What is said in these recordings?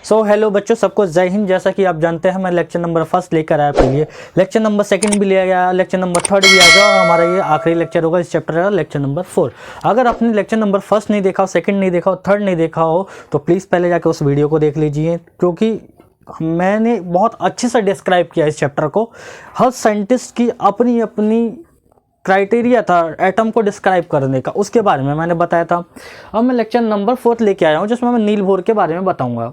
So hello बच्चों, सबको जय हिंद। जैसा कि आप जानते हैं मैं लेक्चर नंबर 1 लेकर आया आपके लिए। लेक्चर नंबर 2 भी लिया गया, लेक्चर नंबर 3 भी आ गया और हमारा ये आखिरी लेक्चर होगा इस चैप्टर का, लेक्चर नंबर 4। अगर आपने लेक्चर नंबर 1 नहीं देखा हो, 2 नहीं देखा हो, 3 नहीं देखा हो तो प्लीज़ पहले जाके उस वीडियो को देख लीजिए, क्योंकि मैंने बहुत अच्छे से डिस्क्राइब किया इस चैप्टर को। हर साइंटिस्ट की अपनी अपनी क्राइटेरिया था एटम को डिस्क्राइब करने का, उसके बारे में मैंने बताया था। अब मैं लेक्चर नंबर 4 लेके आया हूँ जिसमें मैं नील बोर के बारे में बताऊंगा।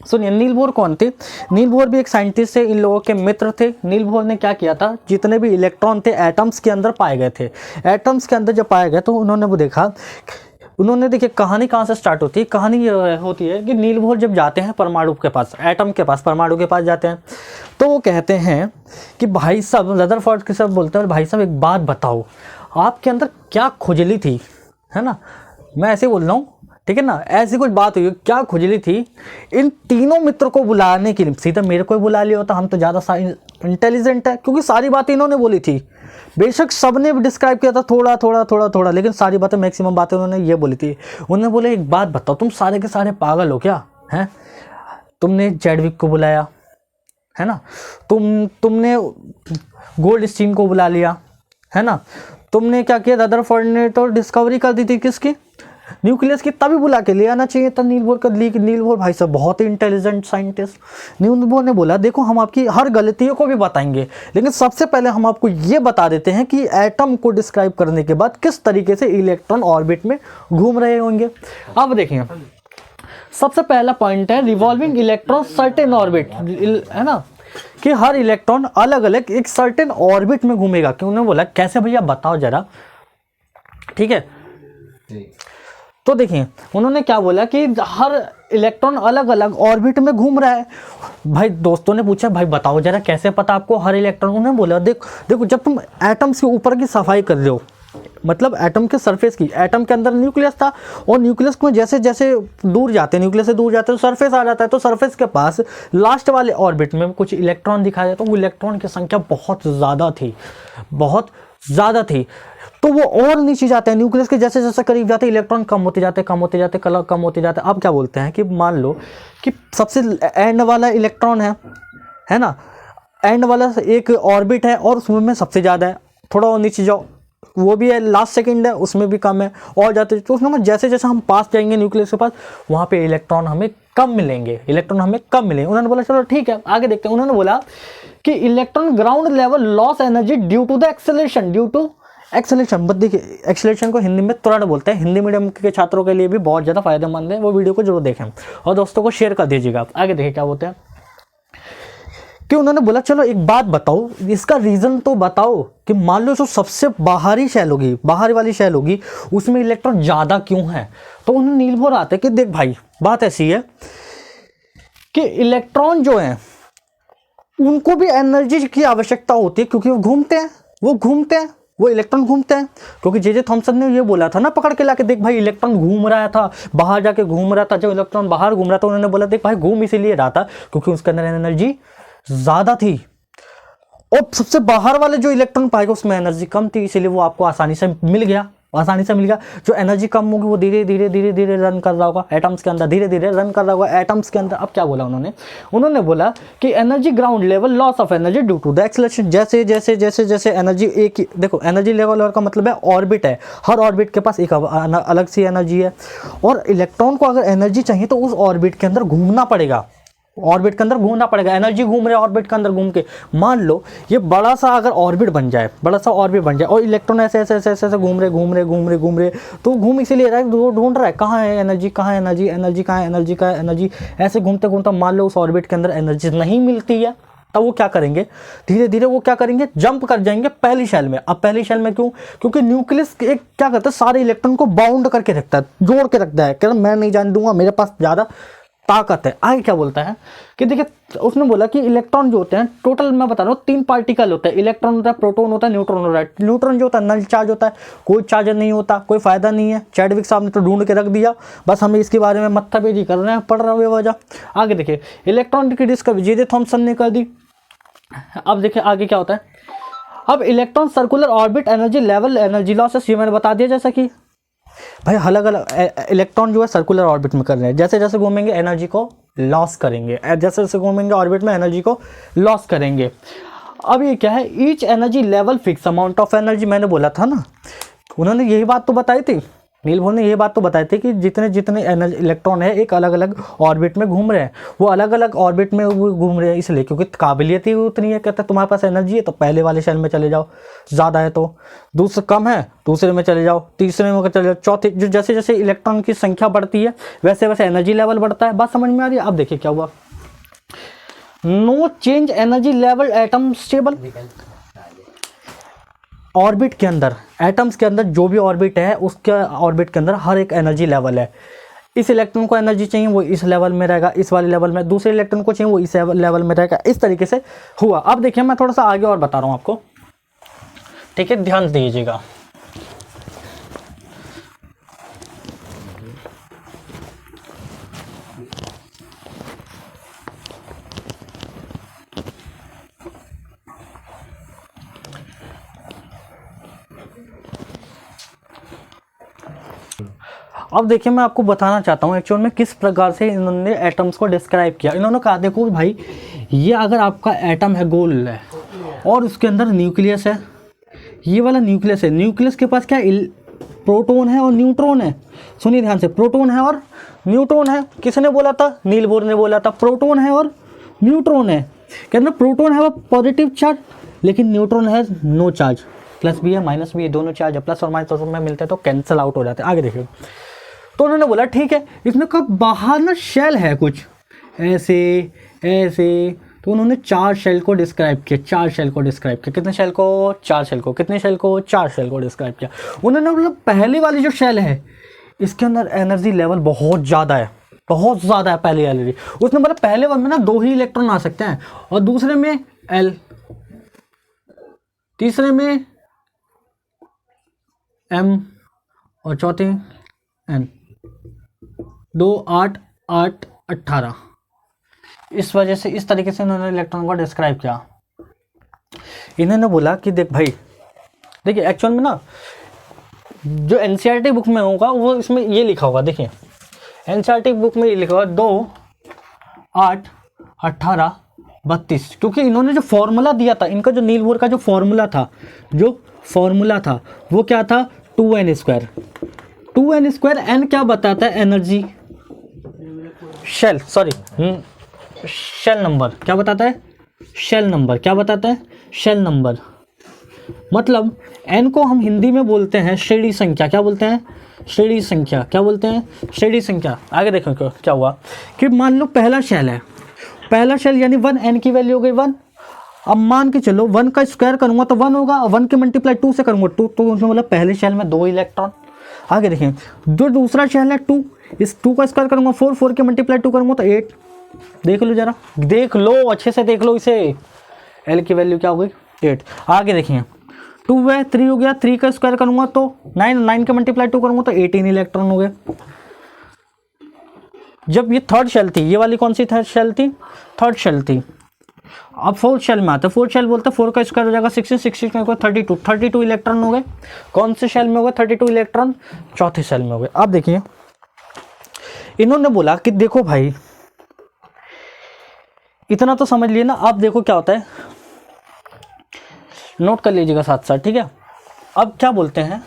सुनिए, नील बोर कौन थे? नील बोर भी एक साइंटिस्ट थे, इन लोगों के मित्र थे। नील बोर ने क्या किया था, जितने भी इलेक्ट्रॉन थे एटम्स के अंदर पाए गए थे। एटम्स के अंदर जब पाए गए तो उन्होंने वो देखा, उन्होंने देखिए कहानी कहाँ से स्टार्ट होती है। कहानी ये होती है कि नील बोर जब जाते हैं परमाणु के पास, एटम के पास, परमाणु के पास जाते हैं तो वो कहते हैं कि भाई साहब, रदरफोर्ड के सब बोलते हैं भाई साहब एक बात बताओ, आपके अंदर क्या खुजली थी, है ना, मैं ऐसे बोल रहा हूँ, ठीक है ना, ऐसी कुछ बात हुई, क्या खुजली थी। इन तीनों मित्रों को बुलाने के लिए सीधा मेरे को ही बुला लिया होता, हम तो ज़्यादा इंटेलिजेंट है, क्योंकि सारी बातें इन्होंने बोली थी। बेशक सबने भी डिस्क्राइब किया था थोड़ा थोड़ा थोड़ा थोड़ा, लेकिन सारी बातें, मैक्सिमम बातें उन्होंने ये बोली थी। उन्होंने बोले एक बात बताओ, तुम सारे के सारे पागल हो क्या, हैं? तुमने चैडविक को बुलाया, है ना, तुमने गोल्डस्टीन को बुला लिया, है ना, तुमने क्या किया, रदरफोर्ड ने तो डिस्कवरी कर दी थी किसकी, न्यूक्लियस की, तभी बुला के ले आना चाहिए था नील बोर का। नील बोर भाई साहब बहुत ही इंटेलिजेंट साइंटिस्ट। नील बोर ने बोला देखो हम आपकी हर गलतियों को भी बताएंगे, लेकिन सबसे पहले हम आपको ये बता देते हैं कि एटम को डिस्क्राइब करने के बाद किस तरीके से इलेक्ट्रॉन ऑर्बिट में घूम रहे होंगे। अब देखिए, सबसे पहला पॉइंट है रिवॉल्विंग इलेक्ट्रॉन सर्टेन ऑर्बिट, है ना, कि हर इलेक्ट्रॉन अलग अलग एक सर्टेन ऑर्बिट में घूमेगा। क्यों? उन्होंने बोला कैसे भैया बताओ जरा, ठीक है। तो देखिए उन्होंने क्या बोला कि हर इलेक्ट्रॉन अलग अलग ऑर्बिट में घूम रहा है। भाई दोस्तों ने पूछा भाई बताओ जरा कैसे पता आपको हर इलेक्ट्रॉन। उन्होंने बोला देखो जब तुम एटम्स के ऊपर की सफाई कर रहे हो, मतलब एटम के सरफेस की, एटम के अंदर न्यूक्लियस था और न्यूक्लियस में जैसे जैसे दूर जाते हैं, न्यूक्लियस से दूर जाते हैं तो सरफेस आ जाता है, तो सरफेस के पास लास्ट वाले ऑर्बिट में कुछ इलेक्ट्रॉन दिखाया जाता है। वो इलेक्ट्रॉन की संख्या बहुत ज़्यादा थी, बहुत ज़्यादा थी, तो वो और नीचे जाते हैं। न्यूक्लियस के जैसे जैसे करीब जाते हैं इलेक्ट्रॉन कम होते जाते, कम होते जाते, कम होते जाते। अब क्या बोलते हैं कि मान लो कि सबसे एंड वाला इलेक्ट्रॉन है ना, एंड वाला एक ऑर्बिट है और उसमें सबसे ज़्यादा है, थोड़ा और नीचे जाओ वो भी है, लास्ट सेकंड है उसमें भी कम है, और जाते तो उसमें जैसे जैसे हम पास जाएंगे न्यूक्लियस के पास, वहाँ पे इलेक्ट्रॉन हमें कम मिलेंगे, इलेक्ट्रॉन हमें कम मिलेंगे। उन्होंने बोला चलो ठीक है आगे देखते हैं। उन्होंने बोला कि electron ground level loss energy due to the acceleration, due to acceleration. But देखिए एक्सेलरेशन को हिंदी में त्वरण बोलते हैं, हिंदी मीडियम के छात्रों के लिए भी बहुत ज़्यादा फायदेमंद है, वो वीडियो को जरूर देखें और दोस्तों को शेयर कर दीजिएगा। आगे देखिए क्या बोलते हैं कि उन्होंने बोला चलो एक बात बताओ, इसका रीज़न तो बताओ कि मान लो जो सबसे बाहरी शेल होगी, बाहर वाली शेल होगी, उसमें इलेक्ट्रॉन ज़्यादा क्यों है। तो उन्हें नील बोर आते कि देख भाई बात ऐसी है कि इलेक्ट्रॉन जो हैं उनको भी एनर्जी की आवश्यकता होती है, क्योंकि वो घूमते हैं, वो इलेक्ट्रॉन घूमते हैं। क्योंकि जे थॉमसन ने ये बोला था ना पकड़ के लाके, देख भाई इलेक्ट्रॉन घूम रहा था, बाहर जाके घूम रहा था। जब इलेक्ट्रॉन बाहर घूम रहा था उन्होंने बोला देख भाई घूम इसीलिए रहा था क्योंकि उसके अंदर एनर्जी ज़्यादा थी, और सबसे बाहर वाले जो इलेक्ट्रॉन पाएगा उसमें एनर्जी कम थी, इसीलिए वो आपको आसानी से मिल गया। जो एनर्जी कम होगी वो धीरे धीरे रन कर रहा होगा एटम्स के अंदर, धीरे धीरे रन कर रहा होगा एटम्स के अंदर। अब क्या बोला उन्होंने बोला कि energy ground level loss of energy due to the acceleration. जैसे जैसे जैसे जैसे एनर्जी एक ही, देखो एनर्जी लेवल का मतलब है ऑर्बिट है, हर ऑर्बिट के पास एक अलग सी एनर्जी है, और इलेक्ट्रॉन को अगर एनर्जी चाहिए तो उस ऑर्बिट के अंदर घूमना पड़ेगा, एनर्जी घूम रहे ऑर्बिट के अंदर घूम के। मान लो ये बड़ा सा अगर ऑर्बिट बन जाए, और इलेक्ट्रॉन ऐसे ऐसे ऐसे ऐसे घूम रहे, तो घूम इसीलिए रहा है, वो ढूंढ रहा है कहाँ है एनर्जी, ऐसे घूमते घूमते मान लो उस ऑर्बिट के अंदर एनर्जी नहीं मिलती है, तब वो क्या करेंगे, धीरे धीरे जंप कर जाएंगे पहली शेल में। अब पहली शेल में क्यों? क्योंकि न्यूक्लियस एक क्या करता है, सारे इलेक्ट्रॉन को बाउंड करके रखता है, जोड़ के रखता है, कहता मैं नहीं जाने दूंगा, मेरे पास ज़्यादा ताकत है। आगे क्या बोलता है कि देखिए उसने बोला कि इलेक्ट्रॉन जो होते हैं टोटल मैं बता रहा हूँ 3 पार्टिकल होते हैं, इलेक्ट्रॉन होता है, प्रोटॉन होता है, न्यूट्रॉन होता है। न्यूट्रॉन जो होता है नल चार्ज होता है, कोई चार्जर नहीं होता, कोई फायदा नहीं है। चैडविक साहब ने तो ढूंढ के रख दिया, बस हमें इसके बारे में मत्थाबेजी कर रहे हैं, पढ़ रहे वजह। आगे देखिए इलेक्ट्रॉन की डिस्कवरी जे थॉमसन ने कर दी। अब देखिए आगे क्या होता है, अब electron circular orbit energy level energy losses, ये मैंने बता दिया जैसा कि भाई अलग अलग इलेक्ट्रॉन जो है सर्कुलर ऑर्बिट में कर रहे हैं, जैसे जैसे घूमेंगे एनर्जी को लॉस करेंगे, जैसे जैसे घूमेंगे ऑर्बिट में एनर्जी को लॉस करेंगे। अब ये क्या है, each energy level fix amount of energy, मैंने बोला था ना, उन्होंने यही बात तो बताई थी, नील बोर ने यही बात तो बताई थी कि जितने जितने एनर्जी इलेक्ट्रॉन है एक अलग अलग ऑर्बिट में घूम रहे हैं, वो अलग अलग ऑर्बिट में घूम रहे हैं, इसलिए क्योंकि काबिलियत ही उतनी है। कहते हैं तुम्हारे पास एनर्जी है तो पहले वाले शेल में चले जाओ, ज़्यादा है तो दूसरे कम है दूसरे में चले जाओ, तीसरे में चले जाओ, चौथे, जो जैसे जैसे इलेक्ट्रॉन की संख्या बढ़ती है वैसे वैसे एनर्जी लेवल बढ़ता है। बात समझ में आ रही है? अब देखिए क्या हुआ, no change energy level atom stable. Orbit के अंदर, एटम्स के अंदर जो भी ऑर्बिट है उसके ऑर्बिट के अंदर हर एक एनर्जी लेवल है। इस इलेक्ट्रॉन को एनर्जी चाहिए वो इस लेवल में रहेगा, इस वाले लेवल में, दूसरे इलेक्ट्रॉन को चाहिए वो इस लेवल में रहेगा, इस तरीके से हुआ। अब देखिए मैं थोड़ा सा आगे और बता रहा हूँ आपको, ठीक है, ध्यान दीजिएगा। अब देखिए मैं आपको बताना चाहता हूँ एक्चुअल में किस प्रकार से इन्होंने एटम्स को डिस्क्राइब किया। इन्होंने कहा देखो भाई, ये अगर आपका एटम है गोल है और उसके अंदर न्यूक्लियस है, ये वाला न्यूक्लियस है, न्यूक्लियस के पास क्या प्रोटॉन है और न्यूट्रॉन है। सुनिए ध्यान से, प्रोटॉन है और न्यूट्रॉन है। किसने बोला था? नील बोर ने बोला था प्रोटॉन है और न्यूट्रॉन है। कहते हैं प्रोटॉन है वो पॉजिटिव चार्ज, लेकिन न्यूट्रॉन है नो चार्ज, प्लस भी है माइनस भी है, दोनों चार्ज प्लस और माइनस में मिलते हैं तो कैंसिल आउट हो जाते हैं। आगे देखिए, तो उन्होंने बोला ठीक है, इसमें कब बाहर ना शेल है कुछ ऐसे ऐसे, तो उन्होंने 4 शेल को डिस्क्राइब किया, 4 शेल को डिस्क्राइब किया। कितने शेल को? 4 शेल को। कितने शेल को? 4 शेल को डिस्क्राइब किया उन्होंने। मतलब पहले वाली जो शेल है इसके अंदर एनर्जी लेवल बहुत ज़्यादा है, बहुत ज़्यादा है पहले वाली। उसने बोला पहले वन में ना 2 ही इलेक्ट्रॉन आ सकते हैं और दूसरे में L, तीसरे में M और चौथे N। 2 8 8 18। इस वजह से इस तरीके से इन्होंने इलेक्ट्रॉन को डिस्क्राइब किया। इन्होंने बोला कि देख भाई, देखिए एक्चुअल में ना जो एनसीईआरटी बुक में होगा वो इसमें ये लिखा होगा। देखिए एनसीईआरटी बुक में ये लिखा होगा 2 8 18 32, क्योंकि इन्होंने जो फॉर्मूला दिया था, इनका जो नील बोर का जो फॉर्मूला था वो क्या था? 2n²। 2n²। n क्या बताता है? Energy shell, sorry shell number. क्या बताता है? Shell number. क्या बताता है? Shell number. मतलब n को हम हिंदी में बोलते हैं श्रेणी संख्या। क्या बोलते हैं? श्रेणी संख्या। क्या बोलते हैं? श्रेणी संख्या। आगे देखो क्या हुआ कि मान लो पहला शेल है, पहला शेल यानी 1, n की वैल्यू हो गई 1। अब मान के चलो 1 का स्क्वायर करूंगा तो 1 होगा, 1 के मल्टीप्लाई 2 से करूंगा 2, तो उसमें मतलब पहले शेल में 2 इलेक्ट्रॉन। आगे देखें, जो दूसरा शेल है 2, इस 2 का स्क्वायर करूंगा 4, 4 के मल्टीप्लाई 2 करूंगा तो 8। देख लो जरा, देख लो अच्छे से देख लो इसे, एल की वैल्यू क्या हो गई? 8। आगे देखिए 2 है, 3 हो गया, 3 का स्क्वायर करूंगा तो 9, 9 के मल्टीप्लाई 2 करूंगा तो 18 इलेक्ट्रॉन हो गए। जब ये थर्ड शेल थी, ये वाली कौन सी थर्ड शेल थी? थर्ड शेल थी। अब फोर्थ शेल में आते हैं, फोर्थ शेल बोलते हैं 4 का स्क्वायर हो जाएगा 16, 16 का 32, 32 इलेक्ट्रॉन हो गए। कौन से शेल में हो गए 32 इलेक्ट्रॉन? चौथे शेल में हो गए। अब देखिए इन्होंने बोला कि देखो भाई, इतना तो समझ लिए ना। अब देखो क्या होता है, नोट कर लीजिएगा साथ साथ, ठीक है। अब क्या बोलते हैं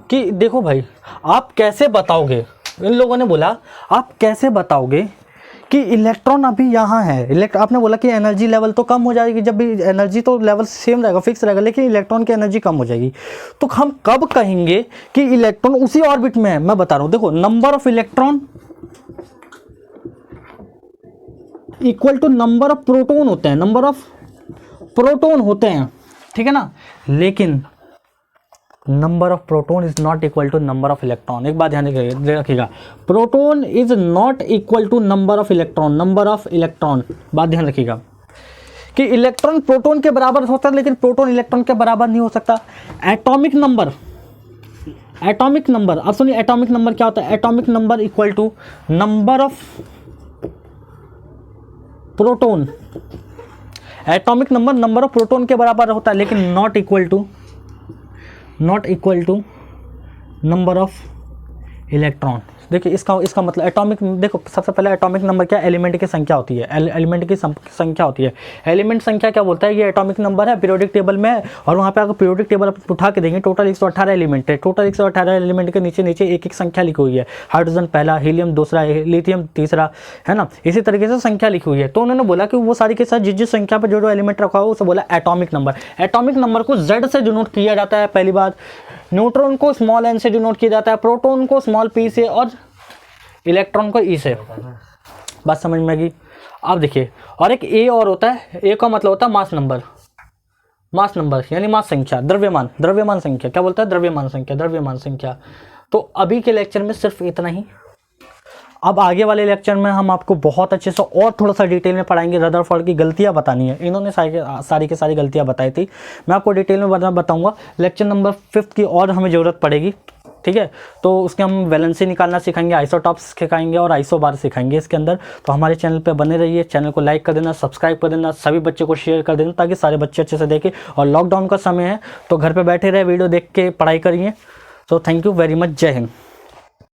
कि देखो भाई, आप कैसे बताओगे, इन लोगों ने बोला आप कैसे बताओगे कि इलेक्ट्रॉन अभी यहाँ है। आपने बोला कि एनर्जी लेवल तो कम हो जाएगी, जब भी एनर्जी तो लेवल सेम रहेगा, फिक्स रहेगा, लेकिन इलेक्ट्रॉन की एनर्जी कम हो जाएगी। तो हम कब कहेंगे कि इलेक्ट्रॉन उसी ऑर्बिट में है? मैं बता रहा हूँ, देखो number of electron equal to number of proton होते हैं, नंबर ऑफ प्रोटॉन होते हैं, ठीक है ना। लेकिन number of proton is not equal to number of electron. एक बात ध्यान रखिएगा, proton is not equal to number of electron. Number of electron, बात ध्यान रखिएगा कि इलेक्ट्रॉन प्रोटॉन के बराबर होता है, लेकिन प्रोटॉन इलेक्ट्रॉन के बराबर नहीं हो सकता। एटॉमिक नंबर, एटॉमिक नंबर, अब सुनिए एटॉमिक नंबर क्या होता है? Atomic number equal to number of proton. Atomic number number of proton के बराबर होता है, लेकिन not equal to number of electron. देखिए इसका मतलब एटॉमिक, देखो सबसे पहले एटॉमिक नंबर क्या, एलिमेंट की संख्या होती है, एलिमेंट की संख्या होती है। एलिमेंट संख्या क्या बोलता है, ये एटॉमिक नंबर है, पीरियोडिक टेबल में है, और वहाँ पे अगर पीरियोडिक टेबल उठा के देंगे टोटल 118 एलिमेंट है। टोटल 118 एलिमेंट के नीचे नीचे एक एक संख्या लिखी हुई है, हाइड्रोजन पहला, हीलियम दूसरा, लिथियम तीसरा, है ना, इसी तरीके से संख्या लिखी हुई है। तो उन्होंने बोला कि वो सारी के साथ जिस संख्या पर जो एलिमेंट रखा हो उसे बोला एटॉमिक नंबर। एटॉमिक नंबर को Z से डिनोट किया जाता है, पहली बात। न्यूट्रॉन को स्मॉल n से डिनोट किया जाता है, प्रोटॉन को स्मॉल p से, और इलेक्ट्रॉन को E से। बात समझ में आएगी। अब देखिए, और एक A और होता है, A का मतलब होता है मास नंबर, मास नंबर यानी मास संख्या, द्रव्यमान, द्रव्यमान संख्या क्या बोलता है, द्रव्यमान संख्या, द्रव्यमान संख्या। तो अभी के लेक्चर में सिर्फ इतना ही। अब आगे वाले लेक्चर में हम आपको बहुत अच्छे से और थोड़ा सा डिटेल में पढ़ाएंगे। रदरफोर्ड की गलतियां बतानी है, इन्होंने सारी की सारी गलतियां बताई थी, मैं आपको डिटेल में बताऊंगा। लेक्चर नंबर 5 की और हमें ज़रूरत पड़ेगी, ठीक है। तो उसके हम वैलेंसी निकालना सिखाएंगे, आइसोटॉप्स सिखाएंगे और आइसोबार सिखाएंगे इसके अंदर। तो हमारे चैनल पे बने रहिए, चैनल को लाइक कर देना, सब्सक्राइब कर देना, सभी बच्चों को शेयर कर देना ताकि सारे बच्चे अच्छे से देखें। और लॉकडाउन का समय है तो घर पे बैठे रहे, वीडियो देख के पढ़ाई करिए। तो थैंक यू वेरी मच, जय हिंद।